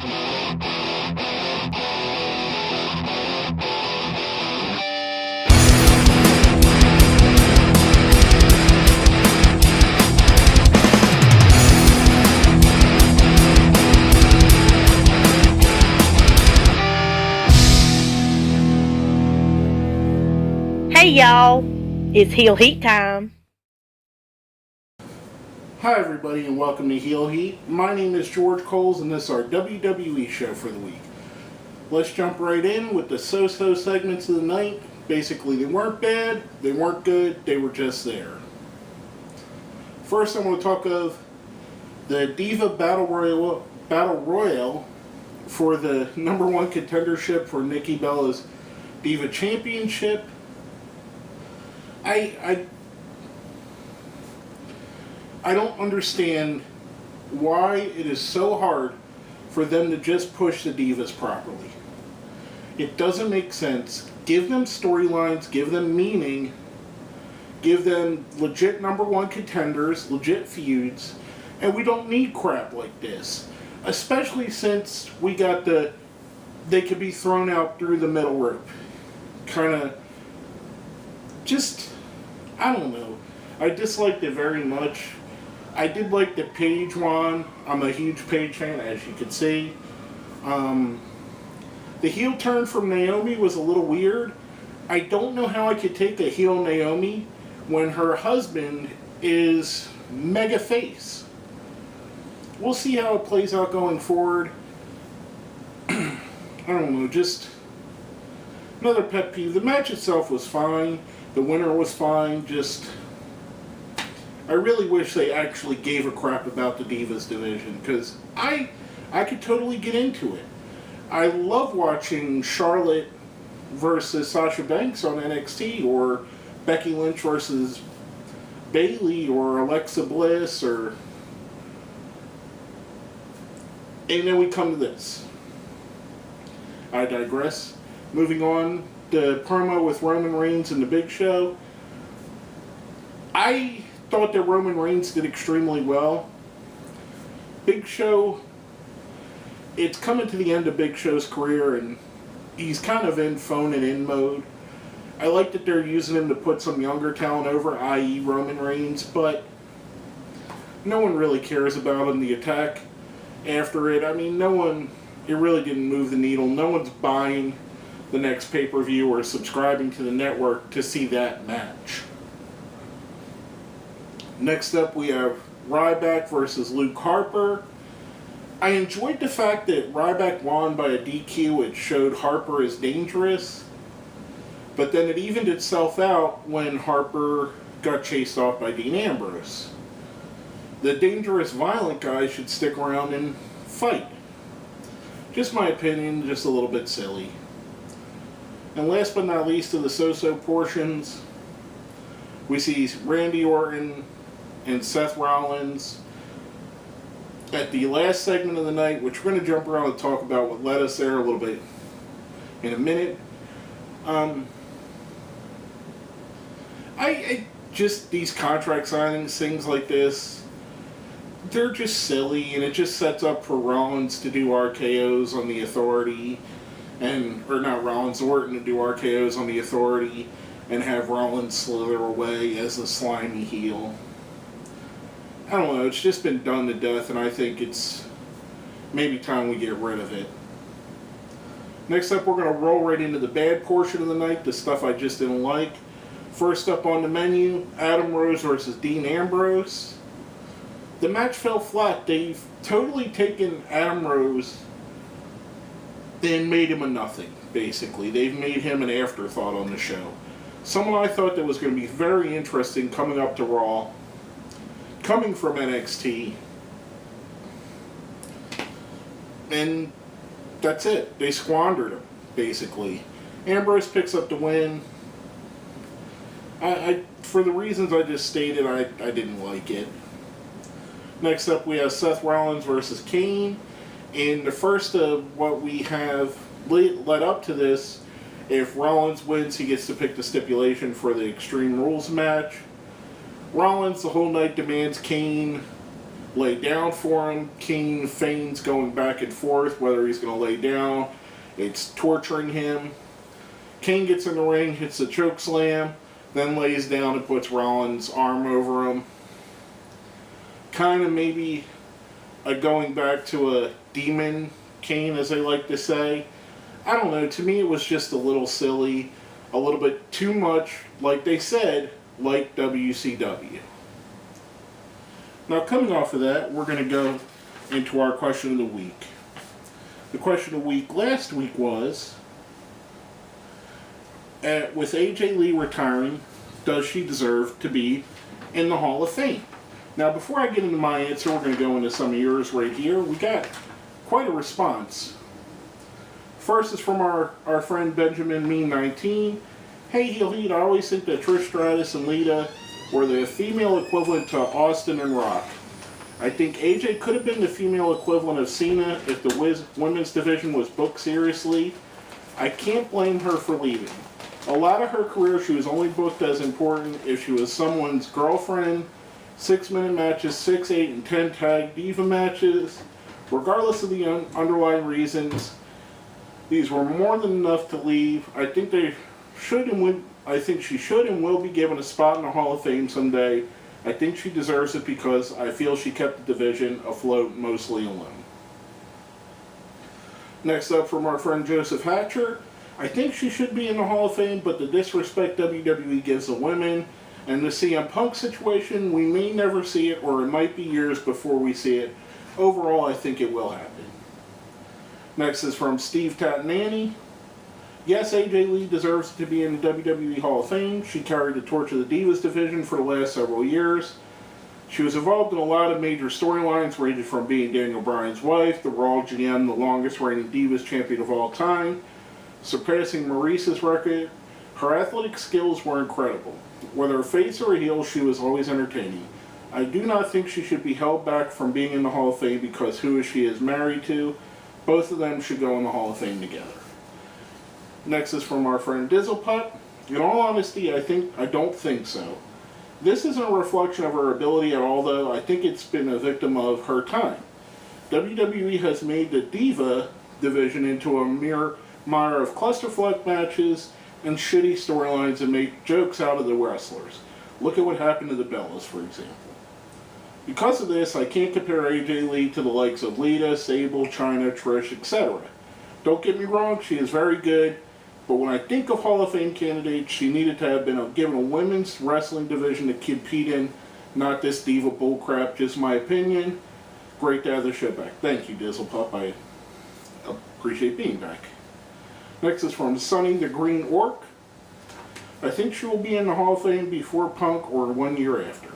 Hey y'all, it's Heel Heat time. Hi everybody and welcome to Heel Heat. My name is George Coles and this is our WWE show for the week. Let's jump right in with the so-so segments of the night. Basically, they weren't bad, they weren't good, they were just there. First, I want to talk of the Diva Battle Royale for the number one contendership for Nikki Bella's Diva Championship. I don't understand why it is so hard for them to just push the Divas properly. It doesn't make sense. Give them storylines, give them meaning, give them legit number one contenders, legit feuds, and we don't need crap like this. Especially since we got they could be thrown out through the middle rope. Kinda, I don't know. I disliked it very much. I did like the Paige one. I'm a huge Paige fan, as you can see. The heel turn from Naomi was a little weird. I don't know how I could take a heel Naomi when her husband is mega face. We'll see how it plays out going forward. I don't know, just another pet peeve. The match itself was fine. The winner was fine. I really wish they actually gave a crap about the Divas division, because I could totally get into it. I love watching Charlotte versus Sasha Banks on NXT, or Becky Lynch versus Bayley, or Alexa Bliss, and then we come to this. I digress. Moving on, the promo with Roman Reigns and the Big Show. I thought that Roman Reigns did extremely well. Big Show, it's coming to the end of Big Show's career, and he's kind of in phone and in mode. I like that they're using him to put some younger talent over, i.e. Roman Reigns, but no one really cares about him. The attack after it, it really didn't move the needle. No one's buying the next pay-per-view or subscribing to the network to see that match. Next up, we have Ryback versus Luke Harper. I enjoyed the fact that Ryback won by a DQ. It showed Harper is dangerous. But then it evened itself out when Harper got chased off by Dean Ambrose. The dangerous, violent guy should stick around and fight. Just my opinion, just a little bit silly. And last but not least of the so-so portions, we see Randy Orton and Seth Rollins at the last segment of the night, which we're going to jump around and talk about what led us there a little bit in a minute. I just, these contract signings, things like this, they're just silly, and it just sets up for Rollins to do RKOs on the Authority, or not Rollins, Orton to do RKOs on the Authority, and have Rollins slither away as a slimy heel. I don't know, it's just been done to death, and I think it's maybe time we get rid of it. Next up, we're going to roll right into the bad portion of the night, the stuff I just didn't like. First up on the menu, Adam Rose versus Dean Ambrose. The match fell flat. They've totally taken Adam Rose and made him a nothing, basically. They've made him an afterthought on the show. Someone I thought that was going to be very interesting coming up to Raw, coming from NXT, and that's it. They squandered him, basically. Ambrose picks up the win. For the reasons I just stated, I didn't like it. Next up, we have Seth Rollins versus Kane. In the first of what we have led up to this, if Rollins wins, he gets to pick the stipulation for the Extreme Rules match. Rollins the whole night demands Kane lay down for him. Kane feigns going back and forth whether he's going to lay down. It's torturing him. Kane gets in the ring, hits the choke slam, then lays down and puts Rollins' arm over him. Kind of maybe going back to a demon Kane, as they like to say. I don't know, to me it was just a little silly, a little bit too much, like they said, like WCW. Now, coming off of that, we're going to go into our question of the week. The question of the week last week was, with AJ Lee retiring, does she deserve to be in the Hall of Fame? Now, before I get into my answer, we're going to go into some of yours right here. We got quite a response. First is from our friend Benjamin Mean19. Hey, Heel Heat, I always think that Trish Stratus and Lita were the female equivalent to Austin and Rock. I think AJ could have been the female equivalent of Cena if the women's division was booked seriously. I can't blame her for leaving. A lot of her career, she was only booked as important if she was someone's girlfriend. 6-minute matches, 6, 8, and 10 tag diva matches. Regardless of the underlying reasons, these were more than enough to leave. I think they should and would. I think she should and will be given a spot in the Hall of Fame someday. I think she deserves it because I feel she kept the division afloat mostly alone. Next up from our friend Joseph Hatcher. I think she should be in the Hall of Fame, but the disrespect WWE gives the women and the CM Punk situation, we may never see it, or it might be years before we see it. Overall, I think it will happen. Next is from Steve Tatanani. Yes, AJ Lee deserves to be in the WWE Hall of Fame. She carried the torch of the Divas division for the last several years. She was involved in a lot of major storylines, ranging from being Daniel Bryan's wife, the Raw GM, the longest reigning Divas champion of all time, surpassing Maurice's record. Her athletic skills were incredible. Whether a face or a heel, she was always entertaining. I do not think she should be held back from being in the Hall of Fame because who she is married to. Both of them should go in the Hall of Fame together. Next is from our friend Dizzleputt. In all honesty, I don't think so. This isn't a reflection of her ability at all, though. I think it's been a victim of her time. WWE has made the Diva division into a mere mire of clusterfuck matches and shitty storylines and make jokes out of the wrestlers. Look at what happened to the Bellas, for example. Because of this, I can't compare AJ Lee to the likes of Lita, Sable, Chyna, Trish, etc. Don't get me wrong, she is very good, but when I think of Hall of Fame candidates, she needed to have been given a women's wrestling division to compete in, not this diva bullcrap, just my opinion. Great to have the show back. Thank you, Dizzlepup. I appreciate being back. Next is from Sonny the Green Orc. I think she will be in the Hall of Fame before Punk or 1 year after.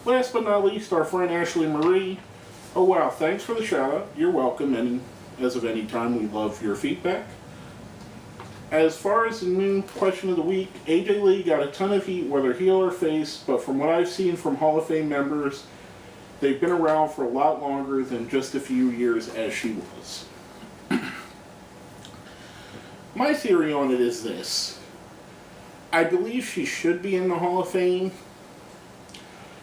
Last but not least, our friend Ashley Marie. Oh wow, thanks for the shout out. You're welcome, and as of any time, we love your feedback. As far as the new question of the week, AJ Lee got a ton of heat, whether heel or face, but from what I've seen from Hall of Fame members, they've been around for a lot longer than just a few years as she was. My theory on it is this. I believe she should be in the Hall of Fame.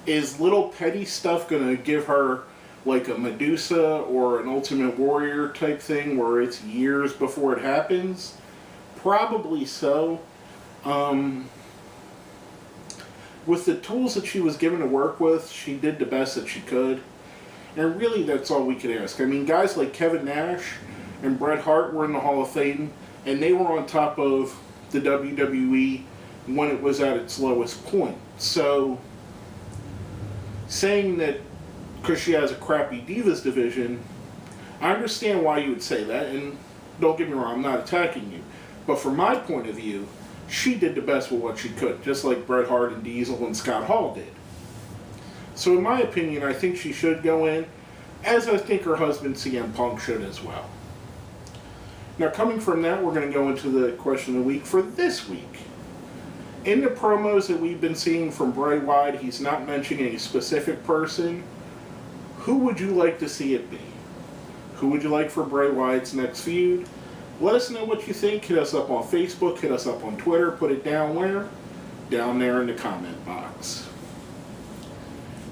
Is little petty stuff going to give her like a Medusa or an Ultimate Warrior type thing where it's years before it happens? Probably so. With the tools that she was given to work with, she did the best that she could. And really, that's all we could ask. I mean, guys like Kevin Nash and Bret Hart were in the Hall of Fame, and they were on top of the WWE when it was at its lowest point. So, saying that because she has a crappy Divas division, I understand why you would say that, and don't get me wrong, I'm not attacking you. But from my point of view, she did the best with what she could, just like Bret Hart and Diesel and Scott Hall did. So in my opinion, I think she should go in, as I think her husband CM Punk should as well. Now coming from that, we're going to go into the question of the week for this week. In the promos that we've been seeing from Bray Wyatt, he's not mentioning a specific person. Who would you like to see it be? Who would you like for Bray Wyatt's next feud? Let us know what you think. Hit us up on Facebook, hit us up on Twitter, put it down where? Down there in the comment box.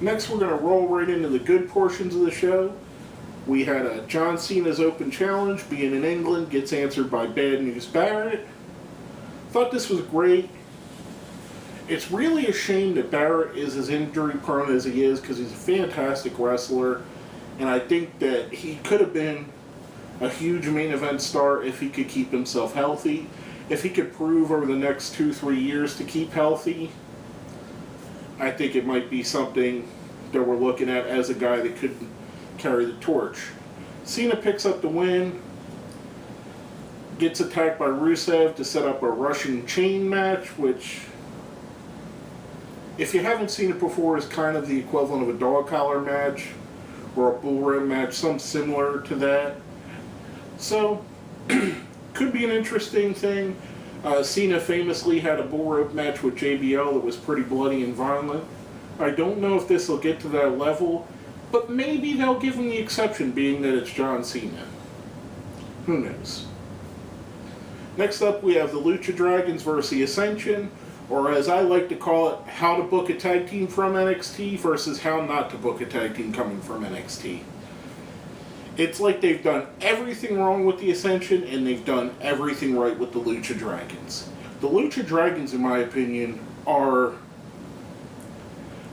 Next, we're going to roll right into the good portions of the show. We had John Cena's Open Challenge, being in England, gets answered by Bad News Barrett. Thought this was great. It's really a shame that Barrett is as injury prone as he is, because he's a fantastic wrestler, and I think that he could have been a huge main event star if he could keep himself healthy. If he could prove over the next 2-3 years to keep healthy, I think it might be something that we're looking at as a guy that could carry the torch. Cena picks up the win, gets attacked by Rusev to set up a Russian chain match, which, if you haven't seen it before, is kind of the equivalent of a dog collar match or a bull rope match, something similar to that. So, could be an interesting thing. Cena famously had a bull rope match with JBL that was pretty bloody and violent. I don't know if this will get to that level, but maybe they'll give him the exception, being that it's John Cena. Who knows? Next up, we have the Lucha Dragons versus the Ascension, or as I like to call it, how to book a tag team from NXT versus how not to book a tag team coming from NXT. It's like they've done everything wrong with the Ascension, and they've done everything right with the Lucha Dragons. The Lucha Dragons, in my opinion, are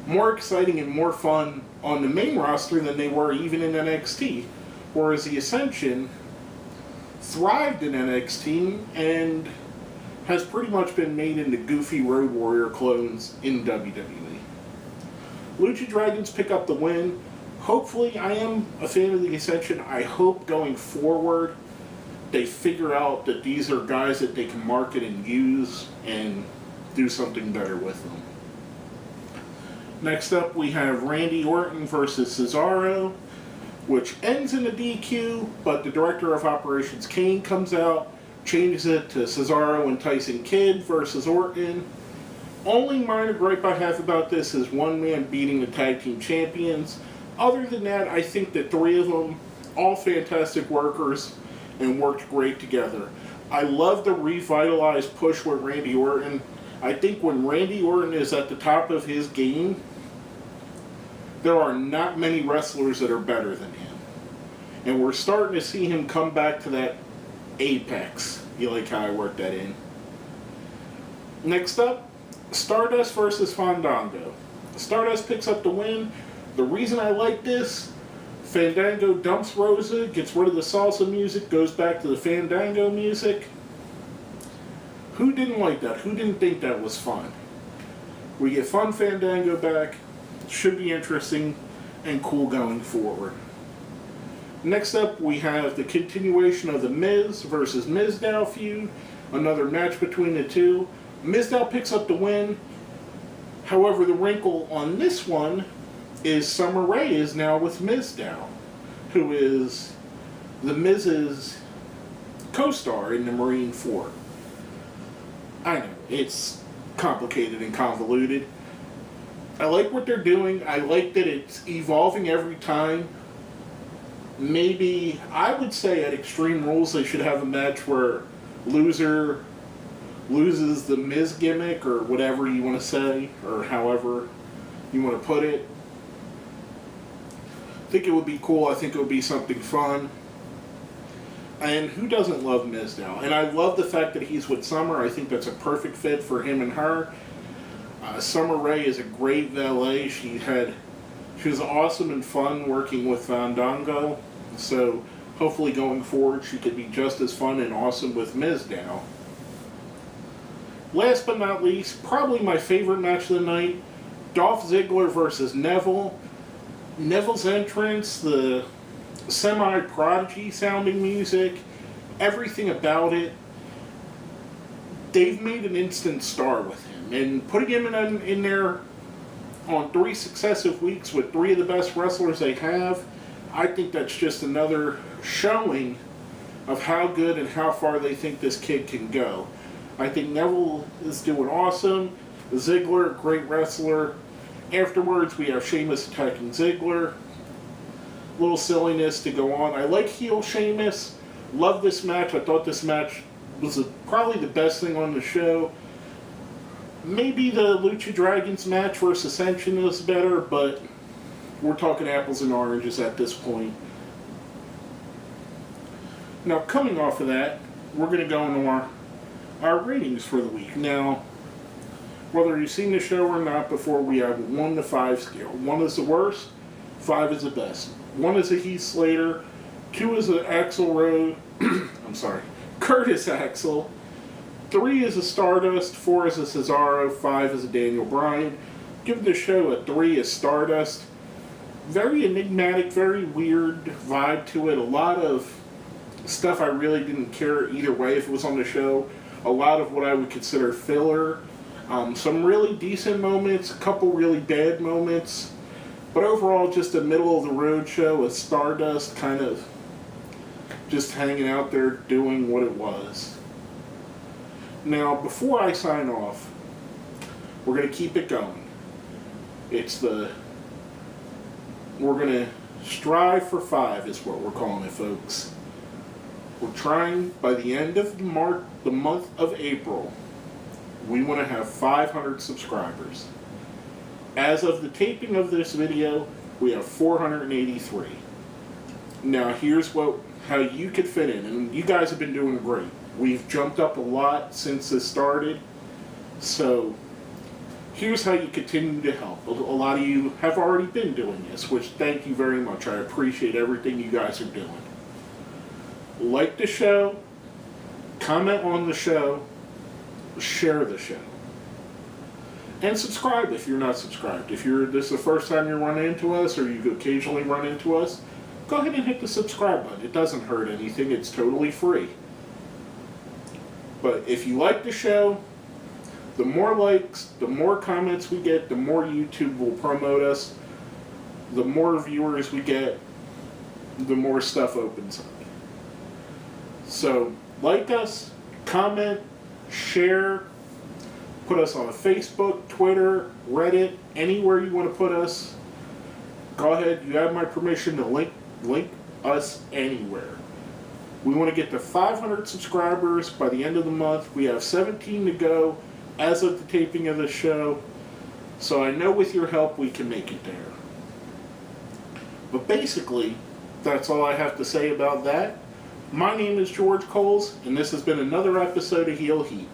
more exciting and more fun on the main roster than they were even in NXT. Whereas the Ascension thrived in NXT and has pretty much been made into goofy Road Warrior clones in WWE. Lucha Dragons pick up the win. Hopefully, I am a fan of the Ascension. I hope going forward they figure out that these are guys that they can market and use and do something better with them. Next up, we have Randy Orton versus Cesaro, which ends in a DQ, but the director of operations, Kane, comes out, changes it to Cesaro and Tyson Kidd versus Orton. Only minor gripe I have about this is one man beating the tag team champions. Other than that, I think the three of them, all fantastic workers, and worked great together. I love the revitalized push with Randy Orton. I think when Randy Orton is at the top of his game, there are not many wrestlers that are better than him. And we're starting to see him come back to that apex. You like how I worked that in. Next up, Stardust versus Fandango. Stardust picks up the win. The reason I like this, Fandango dumps Rosa, gets rid of the salsa music, goes back to the Fandango music. Who didn't like that? Who didn't think that was fun? We get fun Fandango back. Should be interesting and cool going forward. Next up, we have the continuation of the Miz versus Mizdow feud. Another match between the two. Mizdow picks up the win. However, the wrinkle on this one is Summer Rae is now with Mizdow, who is the Miz's co-star in the Marine 4. I know, it's complicated and convoluted. I like what they're doing. I like that it's evolving every time. Maybe, I would say at Extreme Rules they should have a match where loser loses the Miz gimmick, or whatever you want to say, or however you want to put it. I think it would be cool. I think it would be something fun. And who doesn't love Mizdow? And I love the fact that he's with Summer. I think that's a perfect fit for him and her. Summer Rae is a great valet. She was awesome and fun working with Fandango. So hopefully going forward she could be just as fun and awesome with Mizdow. Last but not least, probably my favorite match of the night, Dolph Ziggler versus Neville. Neville's entrance, the semi-prodigy sounding music, everything about it, they've made an instant star with him. And putting him in there on 3 successive weeks with 3 of the best wrestlers they have, I think that's just another showing of how good and how far they think this kid can go. I think Neville is doing awesome. Ziggler, great wrestler. Afterwards, we have Sheamus attacking Ziggler. Little silliness to go on. I like heel Sheamus. Love this match. I thought this match was probably the best thing on the show. Maybe the Lucha Dragons match versus Ascension is better, but we're talking apples and oranges at this point. Now, coming off of that, we're going to go into our ratings for the week. Now, whether you've seen the show or not before, we have a 1 to 5 scale. 1 is the worst, 5 is the best. 1 is a Heath Slater, 2 is an Axl Rose, Curtis Axel, 3 is a Stardust, 4 is a Cesaro, 5 is a Daniel Bryan. Give the show a 3 as Stardust. Very enigmatic, very weird vibe to it. A lot of stuff I really didn't care either way if it was on the show. A lot of what I would consider filler. Some really decent moments, a couple really bad moments. But overall, just a middle of the road show, a Stardust kind of just hanging out there doing what it was. Now, before I sign off, we're going to keep it going. We're going to strive for 5 is what we're calling it, folks. We're trying, by the end of the month of April, we want to have 500 subscribers. As of the taping of this video, we have 483. Now, here's how you could fit in, and you guys have been doing great. We've jumped up a lot since this started, so here's how you continue to help. A lot of you have already been doing this, which thank you very much. I appreciate everything you guys are doing. Like the show, comment on the show, share the show, and subscribe if you're not subscribed. If this is the first time you're running into us, or you occasionally run into us, go ahead and hit the subscribe button. It doesn't hurt anything. It's totally free. But if you like the show, the more likes, the more comments we get, the more YouTube will promote us. The more viewers we get, the more stuff opens up. So, like us, comment, share, put us on Facebook, Twitter, Reddit, anywhere you want to put us. Go ahead, you have my permission to link us anywhere. We want to get to 500 subscribers by the end of the month. We have 17 to go as of the taping of the show. So I know with your help we can make it there. But basically, that's all I have to say about that. My name is George Coles, and this has been another episode of Heel Heat.